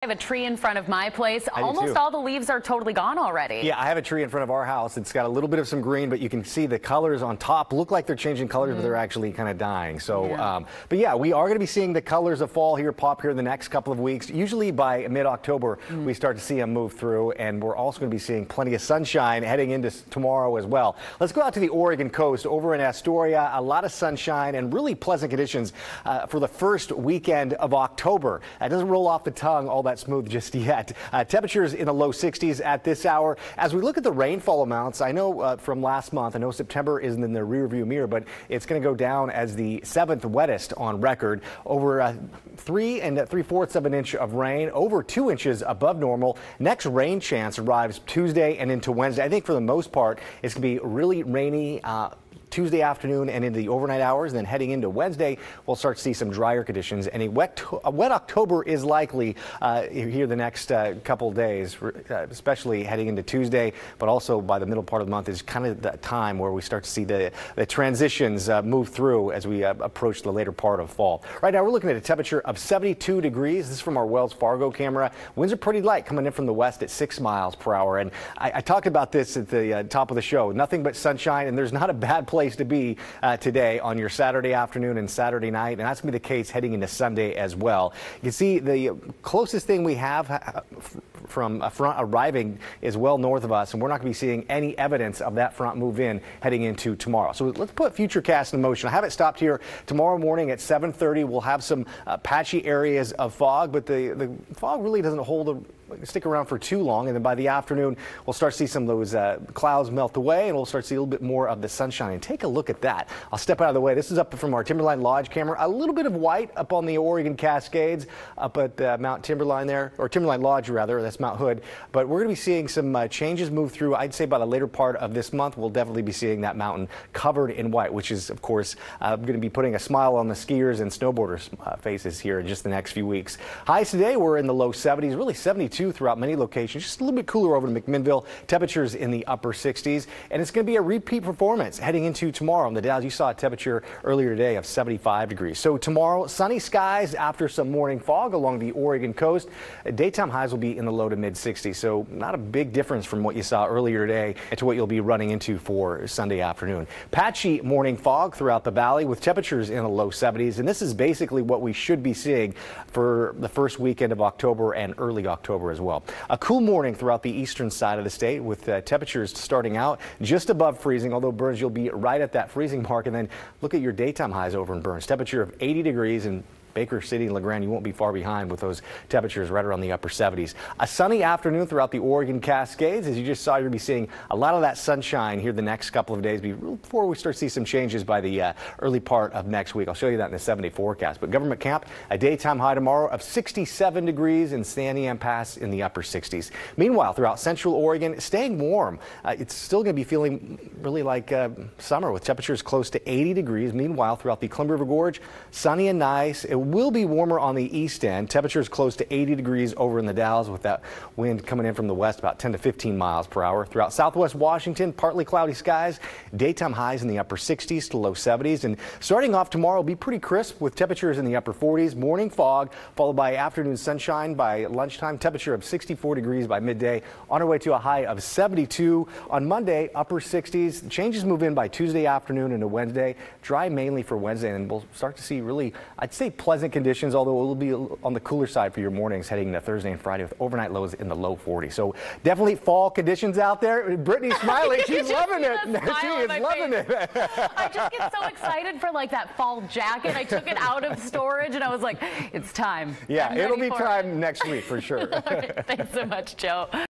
I have a tree in front of my place. I do Almost too. all the leaves are totally gone already. Yeah, I have a tree in front of our house. It's got a little bit of some green, but you can see the colors on top look like they're changing colors, but they're actually kind of dying. So, but yeah, we are going to be seeing the colors of fall here pop here in the next couple of weeks. Usually by mid-October, we start to see them move through, and we're also going to be seeing plenty of sunshine heading into tomorrow as well. Let's go out to the Oregon coast over in Astoria. A lot of sunshine and really pleasant conditions for the first weekend of October. That doesn't roll off the tongue all that smooth just yet. Temperatures in the low 60s at this hour. As we look at the rainfall amounts, I know from last month, I know September isn't in the rearview mirror, but it's going to go down as the 7th wettest on record. Over 3 3/4 of an inch of rain, over 2 inches above normal. Next rain chance arrives Tuesday and into Wednesday. I think for the most part, it's going to be really rainy Tuesday afternoon and into the overnight hours. And then heading into Wednesday, we'll start to see some drier conditions. And a wet October is likely here the next couple of days, especially heading into Tuesday. But also by the middle part of the month is kind of that time where we start to see the transitions move through as we approach the later part of fall. Right now, we're looking at a temperature of 72 degrees. This is from our Wells Fargo camera. Winds are pretty light coming in from the west at 6 miles per hour. And I talked about this at the top of the show. Nothing but sunshine, and there's not a bad place to be today on your Saturday afternoon and Saturday night, and that's going to be the case heading into Sunday as well. You can see the closest thing we have from a front arriving is well north of us, and we're not going to be seeing any evidence of that front move in heading into tomorrow. So let's put Futurecast in motion. I have it stopped here tomorrow morning at 7:30. We'll have some patchy areas of fog, but the fog really doesn't stick around for too long, and then by the afternoon we'll start to see some of those clouds melt away, and we'll start to see a little bit more of the sunshine. And take a look at that. I'll step out of the way. This is up from our Timberline Lodge camera. A little bit of white up on the Oregon Cascades up at Mount Timberline there, or Timberline Lodge rather. That's Mount Hood. But we're going to be seeing some changes move through. I'd say by the later part of this month, we'll definitely be seeing that mountain covered in white, which is of course going to be putting a smile on the skiers and snowboarders faces here in just the next few weeks. Highs today were in the low 70s, really 72 throughout many locations. Just a little bit cooler over to McMinnville. Temperatures in the upper 60s, and it's going to be a repeat performance heading into tomorrow. On the Dalles, you saw a temperature earlier today of 75 degrees. So tomorrow, sunny skies after some morning fog along the Oregon coast. Daytime highs will be in the low to mid 60s, so not a big difference from what you saw earlier today to what you'll be running into for Sunday afternoon. Patchy morning fog throughout the valley with temperatures in the low 70s, and this is basically what we should be seeing for the first weekend of October and early October as well. A cool morning throughout the eastern side of the state with temperatures starting out just above freezing, although Burns, you'll be right at that freezing mark. And then look at your daytime highs over in Burns. Temperature of 80 degrees, and Baker City and LeGrand, you won't be far behind with those temperatures right around the upper 70s. A sunny afternoon throughout the Oregon Cascades. As you just saw, you're going to be seeing a lot of that sunshine here the next couple of days before we start to see some changes by the early part of next week. I'll show you that in the 7-day forecast. But Government Camp, a daytime high tomorrow of 67 degrees, and Santiam Pass in the upper 60s. Meanwhile, throughout central Oregon, staying warm. It's still going to be feeling really like summer with temperatures close to 80 degrees. Meanwhile, throughout the Columbia River Gorge, sunny and nice. It will be warmer on the east end. Temperatures close to 80 degrees over in the Dalles with that wind coming in from the west about 10 to 15 miles per hour. Throughout southwest Washington, partly cloudy skies. Daytime highs in the upper 60s to low 70s. And starting off tomorrow will be pretty crisp with temperatures in the upper 40s. Morning fog followed by afternoon sunshine by lunchtime. Temperature of 64 degrees by midday. On our way to a high of 72. On Monday, upper 60s. Changes move in by Tuesday afternoon into Wednesday. Dry mainly for Wednesday, and we'll start to see really, I'd say, pleasant conditions, although it will be on the cooler side for your mornings heading into Thursday and Friday with overnight lows in the low 40s. So definitely fall conditions out there. Brittany's smiling. She's loving it. She is loving it. I just get so excited for like that fall jacket. I took it out of storage and I was like, it's time. Yeah, it'll be time next week for sure. Okay, thanks so much, Joe.